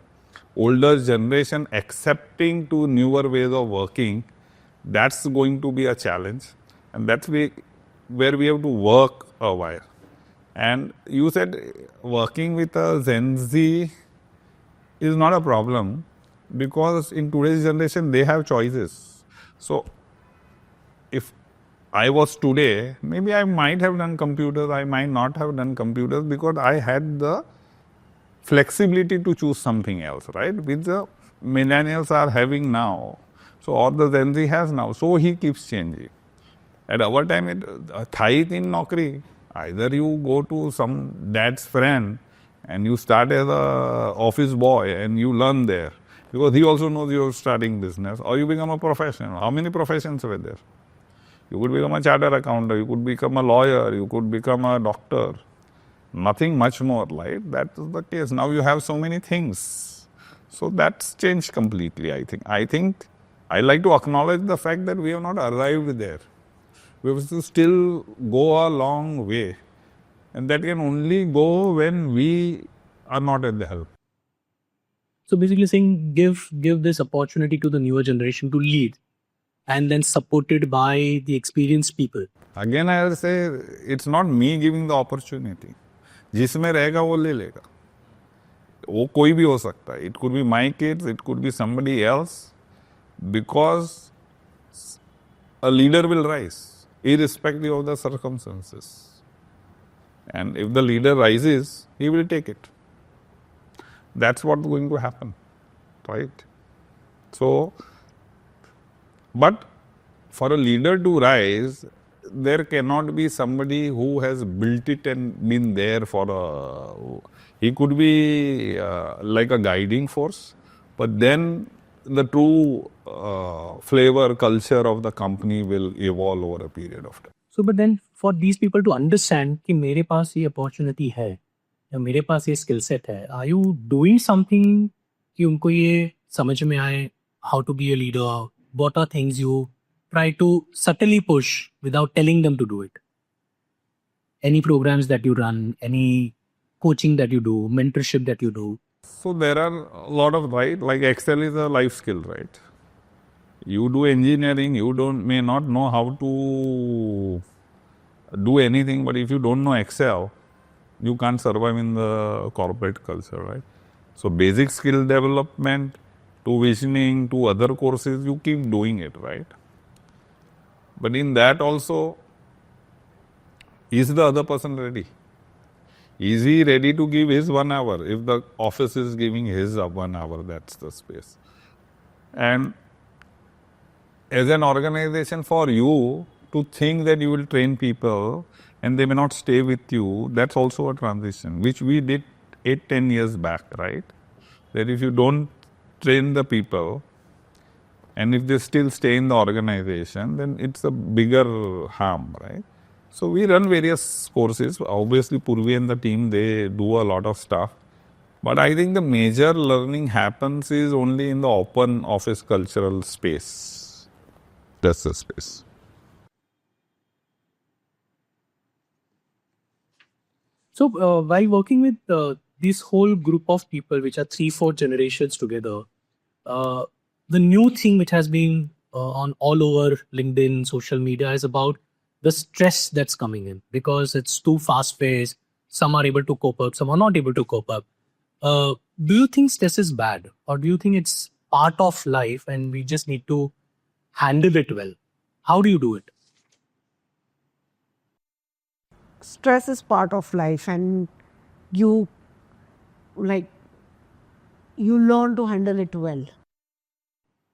older generation accepting to newer ways of working, that's going to be a challenge. And that's where we have to work a while. And you said working with a Gen Z is not a problem because in today's generation, they have choices. So if I was today, maybe I might have done computers, I might not have done computers because I had the flexibility to choose something else, right? Which the millennials are having now. So, or the Gen Z has now. So, he keeps changing. At our time, it thai in Naukri. Either you go to some dad's friend and you start as a office boy and you learn there because he also knows you're starting business, or you become a professional. How many professions were there? You could become a chartered accountant, you could become a lawyer, you could become a doctor. Nothing much more, right? That is the case. Now you have so many things. So that's changed completely, I think. I like to acknowledge the fact that we have not arrived there. We have to still go a long way. And that can only go when we are not at the help. So basically saying give this opportunity to the newer generation to lead, and then supported by the experienced people. Again, I will say, it's not me giving the opportunity. जिसमें रहेगा वो ले लेगा. वो कोई भी हो सकता है. It could be my kids, it could be somebody else, because a leader will rise, irrespective of the circumstances. And if the leader rises, he will take it. That's what's going to happen, right? So, but for a leader to rise, there cannot be somebody who has built it and been there for he could be like a guiding force, but then the true flavor, culture of the company will evolve over a period of time. So, but then for these people to understand कि मेरे पास ये opportunity है या मेरे पास ये skill set है, are you doing something कि उनको ये समझ में आए how to be a leader? What are things you try to subtly push without telling them to do it? Any programs that you run, any coaching that you do, mentorship that you do? So there are a lot of, right, like Excel is a life skill, right? You do engineering, you may not know how to do anything, but if you don't know Excel, you can't survive in the corporate culture, right? So basic skill development to visioning to other courses, you keep doing it, right? But in that also, is the other person ready? Is he ready to give his 1 hour? If the office is giving his 1 hour, that's the space. And as an organization, for you to think that you will train people and they may not stay with you, that's also a transition, which we did 8-10 years back, right? That if you don't train the people and if they still stay in the organization, then it's a bigger harm, right? So we run various courses. Obviously, Purvi and the team, they do a lot of stuff. But I think the major learning happens is only in the open office cultural space. That's the space. So while working with this whole group of people, which are 3-4 generations together, the new thing which has been on all over LinkedIn, social media is about the stress that's coming in because it's too fast paced. Some are able to cope up, some are not able to cope up. Do you think stress is bad, or do you think it's part of life and we just need to handle it well? How do you do it? Stress is part of life, and you learn to handle it well.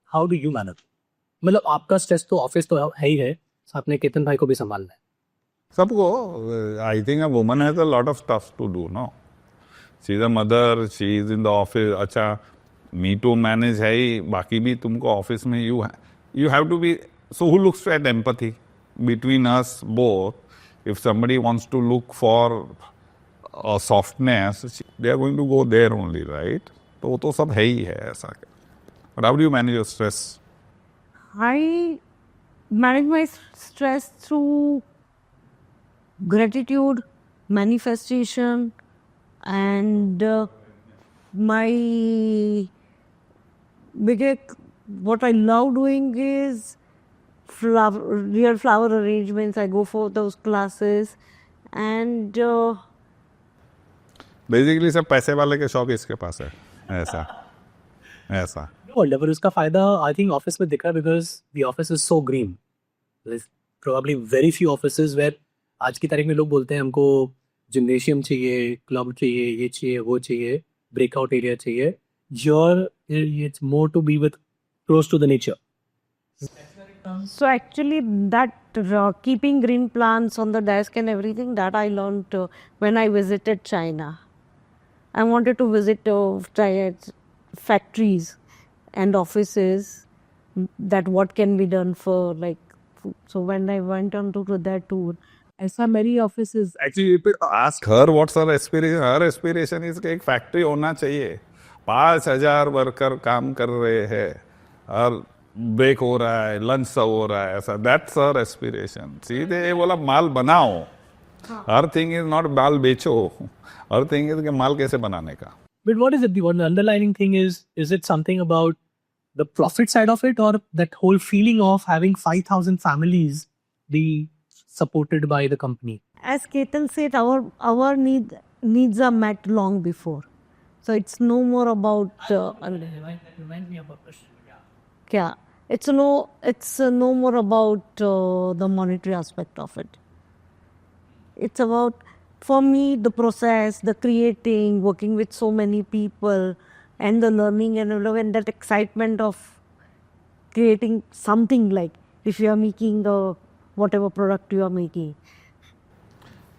How do you manage? मतलब आपका stress तो office तो है ही है, साथ में केतन भाई को भी संभालना है. Sabko, I think a woman has a lot of stuff to do, no? She's a mother, she's in the office. अच्छा, me to manage है ही, बाकी भी तुमको ऑफिस में you have to be. So who looks at empathy between us both? If somebody wants to look for a softness, they are going to go there only, right? तो वो तो सब है ही है ऐसा. But how do you manage your stress? I manage my stress through gratitude, manifestation, and what I love doing is real flower arrangements. I go for those classes, and Basically सब पैसे वाले के शौक इसके पास है ऐसा. पर उसका फायदा आई थिंक ऑफिस में दिख रहा है because the office is so green. Probably very few offices where आज की तारीख में लोग बोलते हैं हमको जिम्नेशियम चाहिए, क्लब चाहिए, ये चाहिए, वो चाहिए, ब्रेकआउट एरिया चाहिए. Your it's more to be with close to the nature. so actually that keeping green plants on the desk and everything, that I learned when I visited China. I wanted to visit factories and offices, that what can be done for so when I went on to that tour, I saw many offices. Actually, if you ask her what's her aspiration is कि एक factory होना चाहिए, 5,000 worker काम कर रहे हैं और break हो रहा है, लंच सब हो रहा है, ऐसा. That's her aspiration. सीधे ये बोला माल बनाओ. हर थिंग इज नॉट माल बेचो, हर थिंग इज कि माल कैसे बनाने का. But what is it? The one underlying thing is it something about the profit side of it, or that whole feeling of having 5,000 families be supported by the company? As Ketan said, our needs are met long before. So it's no more about Remind me of a question. yeah, it's no more about the monetary aspect of it. It's about, for me, the process, the creating, working with so many people, and the learning and that excitement of creating something, like if you are making whatever product you are making.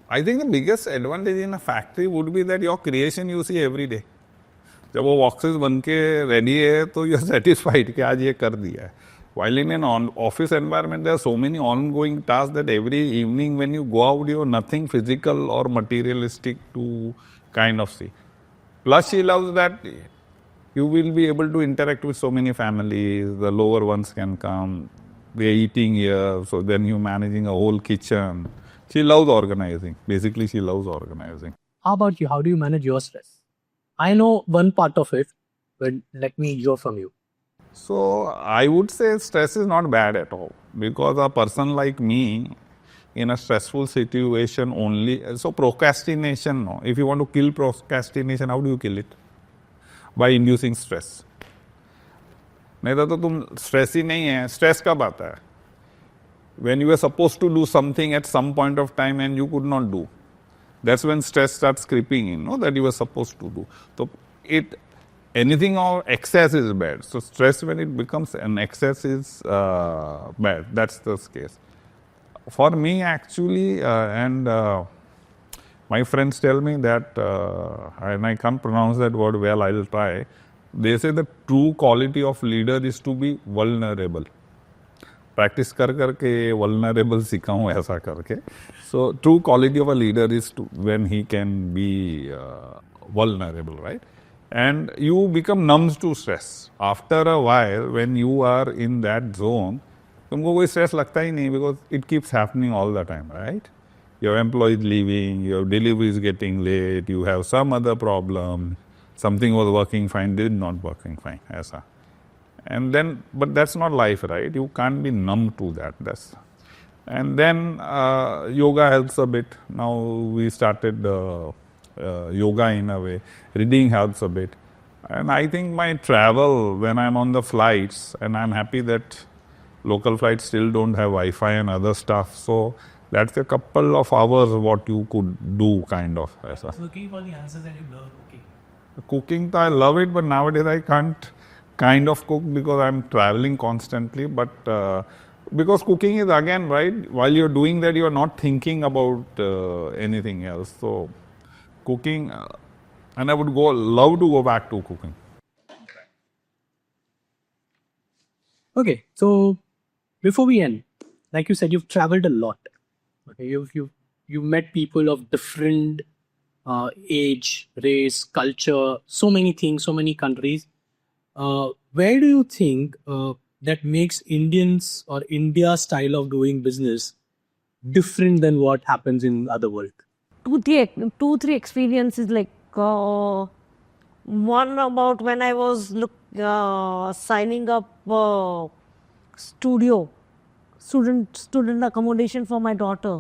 I think the biggest advantage in a factory would be that your creation you see every day. जब वो boxes बन के ready है तो you are satisfied कि आज ये कर दिया है. While in an office environment, there are so many ongoing tasks that every evening when you go out, you have nothing physical or materialistic to kind of see. Plus, she loves that you will be able to interact with so many families. The lower ones can come. They're eating here, so then you're managing a whole kitchen. She loves organizing. Basically, she loves organizing. How about you? How do you manage your stress? I know one part of it, but let me hear from you. So I would say stress is not bad at all, because a person like me in a stressful situation only, so procrastination, no. If you want to kill procrastination, how do you kill it? By inducing stress. नहीं तो तुम stress ही नहीं है. Stress कब आता है? When you were supposed to do something at some point of time and you could not do. That's when stress starts creeping in, no, that you were supposed to do. So anything or excess is bad. So stress, when it becomes an excess, is bad. That's the case. For me, actually, and my friends tell me that, and I can't pronounce that word well, I'll try. They say the true quality of leader is to be vulnerable. Practice कर करके vulnerable सीखा हूँ ऐसा करके. So true quality of a leader is to when he can be vulnerable, right? And you become numbs to stress after a while. When you are in that zone, तुमको कोई stress लगता ही नहीं, because it keeps happening all the time, right? Your employ is leaving, your delivery is getting late, you have some other problem, something was working fine, did not working fine, ऐसा. And then, but that's not life, right? You can't be numb to that. And then yoga helps a bit. Now we started yoga in a way. Reading helps a bit. And I think my travel, when I'm on the flights, and I'm happy that local flights still don't have Wi-Fi and other stuff. So that's a couple of hours what you could do, kind of. Cooking for the answers that you love cooking. Cooking, I love it, but nowadays I can't kind of cook because I'm traveling constantly. But because cooking is, again, right, while you're doing that, you're not thinking about anything else. So cooking, and I would love to go back to cooking. Okay, so before we end, like you said, you've traveled a lot. Okay, you've met people of different age, race, culture, so many things, so many countries. Where do you think that makes Indians or India's style of doing business different than what happens in other world? Two, three experiences, like one about when I was signing up student accommodation for my daughter.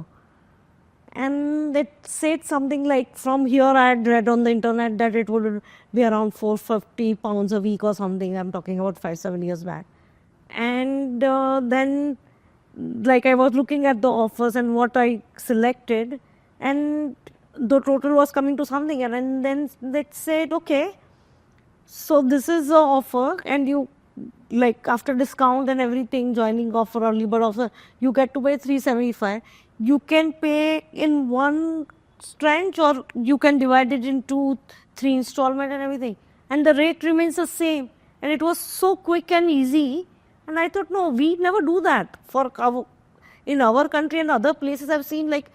And it said something like, from here I had read on the internet that it would be around £450 a week or something. I'm talking about 5-7 years back. And then, like, I was looking at the offers and what I selected, and the total was coming to something. And then they said, okay, so this is the offer, and you, like, after discount and everything, joining offer, early bird offer, you get to pay 375. You can pay in one tranche, or you can divide it into 3 installment and everything, and the rate remains the same. And it was so quick and easy. And I thought, no, we never do that in our country and other places. I've seen, like,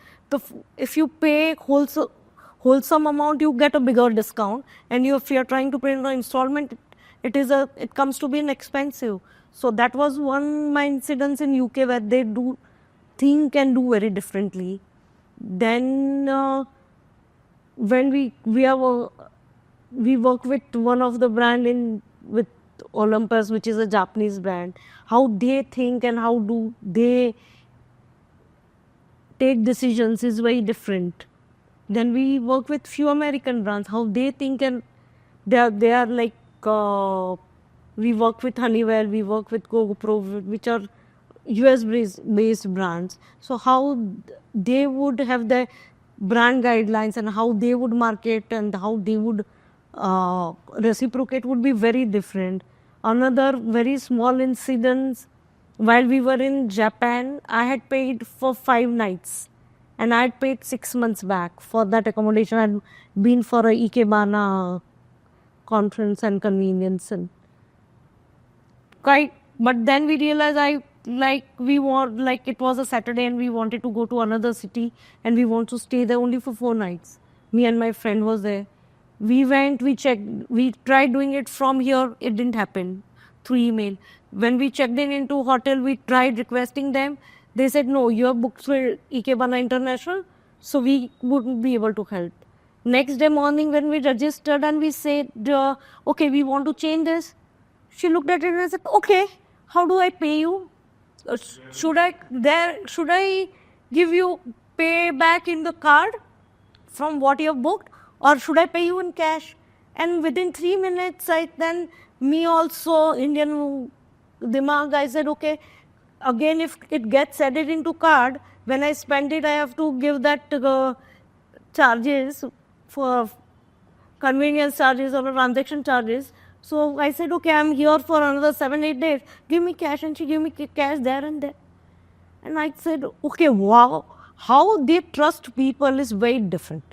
if you pay wholesome amount, you get a bigger discount, and if you're trying to pay in an installment, it comes to be expensive. So that was one my incidents in UK, where they do think and do very differently. Then when we work with one of the brand with Olympus, which is a Japanese brand, how they think and how do they take decisions is very different. Then we work with few American brands, how they think, and they are like, we work with Honeywell, we work with GoPro, which are US based brands. So how they would have the brand guidelines and how they would market and how they would reciprocate would be very different. Another very small incident, while we were in Japan, I had paid for 5 nights, and I had paid 6 months back for that accommodation. I had been for a Ikebana conference and convenience, and but then we realized it was a Saturday and we wanted to go to another city, and we want to stay there only for 4 nights. Me and my friend was there. We went, we checked, we tried doing it from here, it didn't happen through email. When we checked into hotel, we tried requesting them. They said, no, you are booked for Ikebana International, so we wouldn't be able to help. Next day morning when we registered and we said, okay, we want to change this. She looked at it and said, okay, how do I pay you? Should I give you pay back in the card from what you have booked, or should I pay you in cash? And within 3 minutes, then me also Indian dimag, I said, okay, again if it gets added into card, when I spend it, I have to give that charges for convenience charges or transaction charges. So I said, okay, I'm here for another 7-8 days. Give me cash, and she gave me cash there and there. And I said, okay, wow, how they trust people is very different.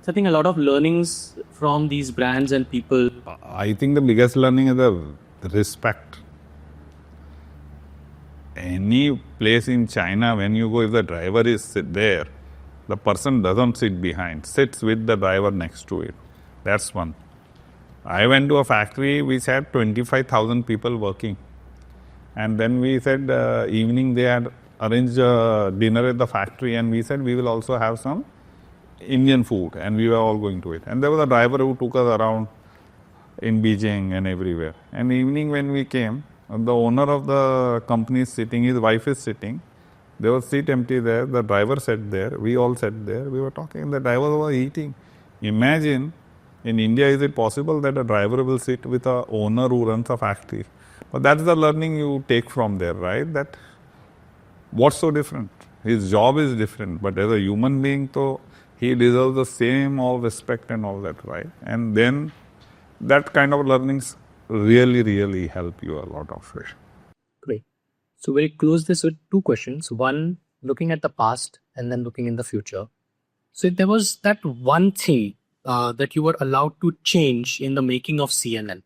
So I think a lot of learnings from these brands and people. I think the biggest learning is the respect. Any place in China, when you go, if the driver is there, the person doesn't sit behind, sits with the driver next to it. That's one. I went to a factory which had 25,000 people working. And then we said, evening they had arranged dinner at the factory, and we said we will also have some Indian food, and we were all going to it. And there was a driver who took us around in Beijing and everywhere. And evening when we came, the owner of the company is sitting, his wife is sitting. There was seat empty there, the driver sat there, we all sat there, we were talking, the driver was eating. Imagine, in India, is it possible that a driver will sit with a owner who runs a factory? But that's the learning you take from there, right? That what's so different? His job is different, but as a human being, so he deserves the same all respect and all that, right? And then that kind of learnings really help you a lot of it. Great. So we'll close this with two questions. One, looking at the past and then looking in the future. So if there was that one thing that you were allowed to change in the making of CNN,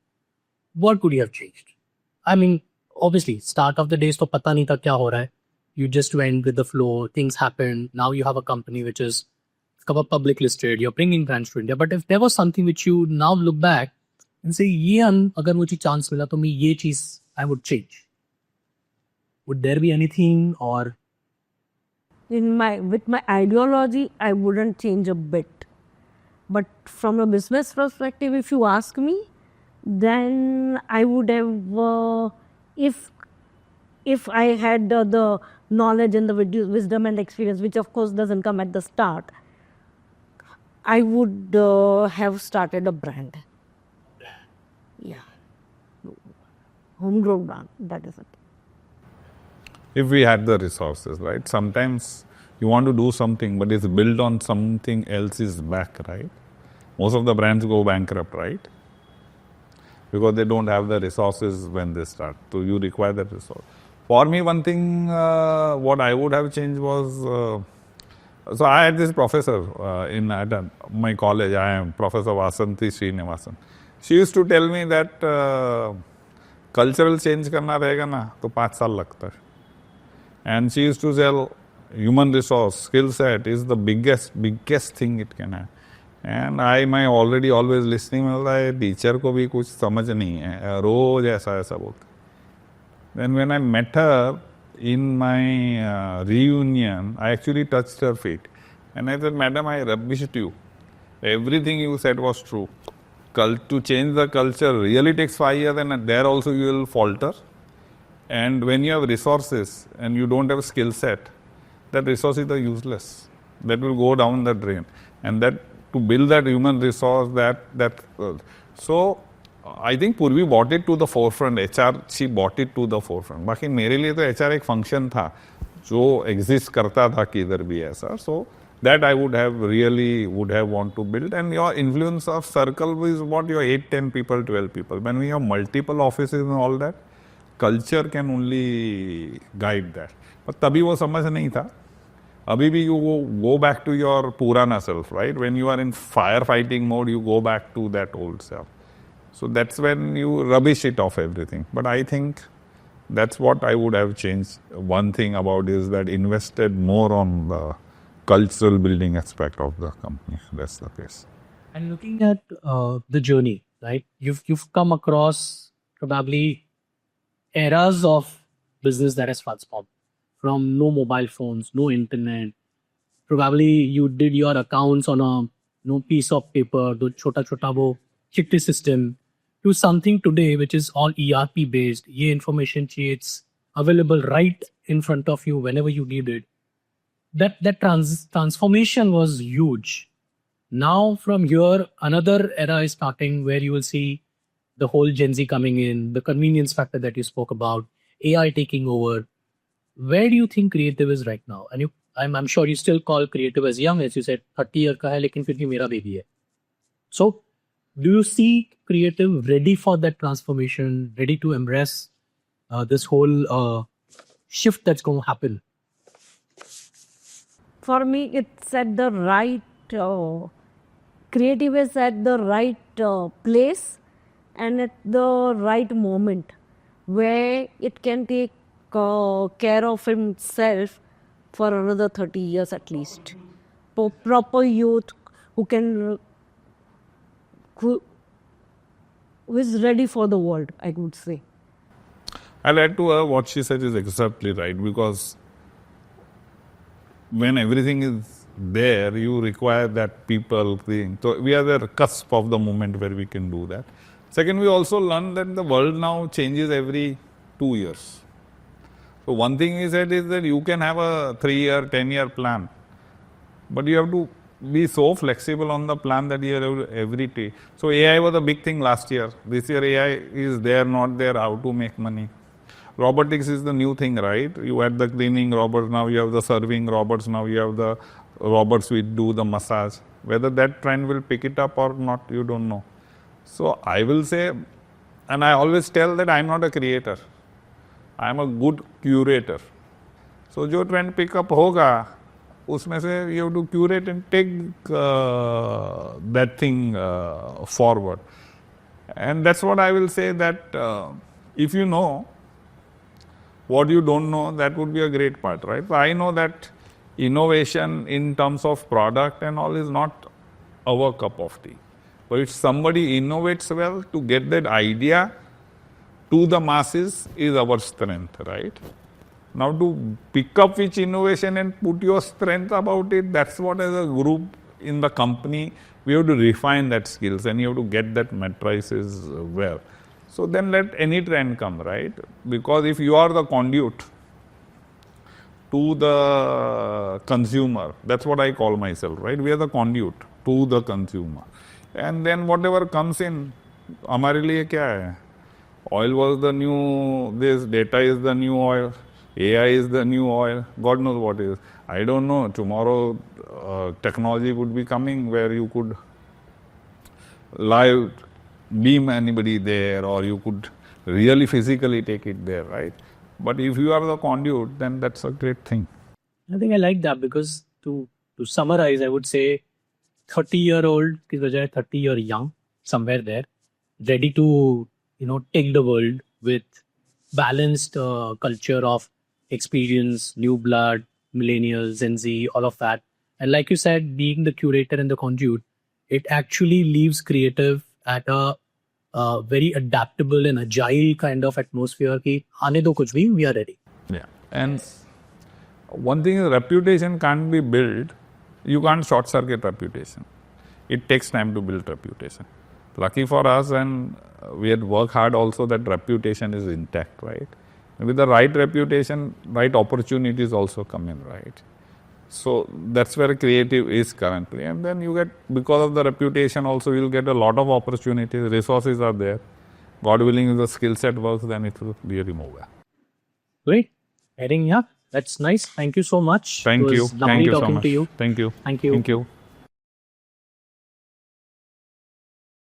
what could you have changed? I mean, obviously, start of the days to pata nahi tha kya ho raha hai. You just went with the flow, things happened. Now you have a company which is public listed, you're bringing brands to India. But if there was something which you now look back and say, ye agar mujhe chance mila to main ye cheez I would change. Would there be anything, or with my ideology, I wouldn't change a bit. But from a business perspective, if you ask me, then I would have, if I had the knowledge and the wisdom and experience, which of course doesn't come at the start, I would have started a brand. Yeah. Homegrown brand, that is it. If we had the resources, right? Sometimes you want to do something, but it's built on something else's back, right? Most of the brands go bankrupt, right? Because they don't have the resources when they start. So you require that resource. For me, one thing, what I would have changed was, so I had this professor at my college. I am Professor Vasanti Srinivasan. She used to tell me that cultural change करना रहेगा ना तो 5 साल लगता है. And she used to tell human resource, skill set is the biggest thing it can have. And my already always listening में बोला है टीचर को भी कुछ समझ नहीं है रोज ऐसा बोलते. Then when I met her in my reunion, I actually touched her feet. And I said, Madam, I rubbished you. Everything you said was true. To change the culture really takes 5 years, and there also you will falter. And when you have resources and you don't have a skill set, that resources are useless. That will go down the drain. And that to build that human resource, so I think Purvi brought it to the forefront. HR, she brought it to the forefront. बाकी मेरे लिए तो HR एक function था जो exist करता था किधर भी ऐसा. So that I would have want to build. And your influence of circle is what your 8, 10 people, 12 people. When we have multiple offices and all that, culture can only guide that. But तभी वो समझ नहीं था. Abhi bhi you go back to your purana self, right? When you are in firefighting mode, you go back to that old self. So that's when you rubbish it off everything. But I think that's what I would have changed. One thing about is that invested more on the cultural building aspect of the company. That's the case. And looking at the journey, right? You've come across probably eras of business that has transformed. From no mobile phones, no internet. Probably you did your accounts on a no piece of paper, the chota chota wo chitti system, to something today which is all ERP based. Ye information it's available right in front of you whenever you need it. That transformation was huge. Now from here, another era is starting where you will see the whole Gen Z coming in, the convenience factor that you spoke about, AI taking over. Where do you think creative is right now? And I'm sure you still call creative as young, as you said, 30 year ka hai, lekin fir bhi mera baby hai. So, do you see creative ready for that transformation, ready to embrace this whole shift that's going to happen? For me, it's at the right, creative is at the right place and at the right moment where it can take care of himself for another 30 years at least. Proper youth who can, who is ready for the world, I would say. I'll add to her what she said is exactly right, because when everything is there, you require that people thing. So we are at the cusp of the moment where we can do that. Second, we also learn that the world now changes every 2 years. So one thing is that you can have a 3-year, 10-year plan, but you have to be so flexible on the plan that you have every day. So AI was a big thing last year. This year AI is there, not there, how to make money. Robotics is the new thing, right? You had the cleaning robots, now you have the serving robots, now you have the robots which do the massage. Whether that trend will pick it up or not, you don't know. So I will say, and I always tell that I'm not a creator. I'm a good curator. So जो trend pick up होगा, उसमें से you have to curate and take that thing forward. And that's what I will say, that if you know what you don't know, that would be a great part, right? So I know that innovation in terms of product and all is not our cup of tea. But if somebody innovates well, to get that idea to the masses is our strength, right? Now to pick up which innovation and put your strength about it, that's what as a group in the company, we have to refine that skills and you have to get that matrices well. So then let any trend come, right? Because if you are the conduit to the consumer, that's what I call myself, right? We are the conduit to the consumer. And then whatever comes in, हमारे लिए क्या है? Oil was the new this, data is the new oil, AI is the new oil, God knows what is. I don't know, tomorrow technology would be coming where you could live beam anybody there, or you could really physically take it there, right? But if you are the conduit, then that's a great thing. I think I like that, because to summarize, I would say 30-year-old ki bajaye 30-year young, somewhere there, ready to take the world with balanced culture of experience, new blood, millennials, Gen Z, all of that. And like you said, being the curator and the conduit, it actually leaves creative at a very adaptable and agile kind of atmosphere ki aane do kuch bhi, we are ready. Yeah. And one thing is, reputation can't be built. You can't short circuit reputation. It takes time to build reputation. Lucky for us, and we had worked hard also, that reputation is intact, right? And with the right reputation, right opportunities also come in, right? So that's where creative is currently. And then you get, because of the reputation also, you'll get a lot of opportunities, resources are there. God willing, if the skill set works, then it will really move. Great. Heading, yeah, that's nice. Thank you so much. Thank It you. was lovely Thank you so talking much. to you. Thank you. Thank you. Thank you.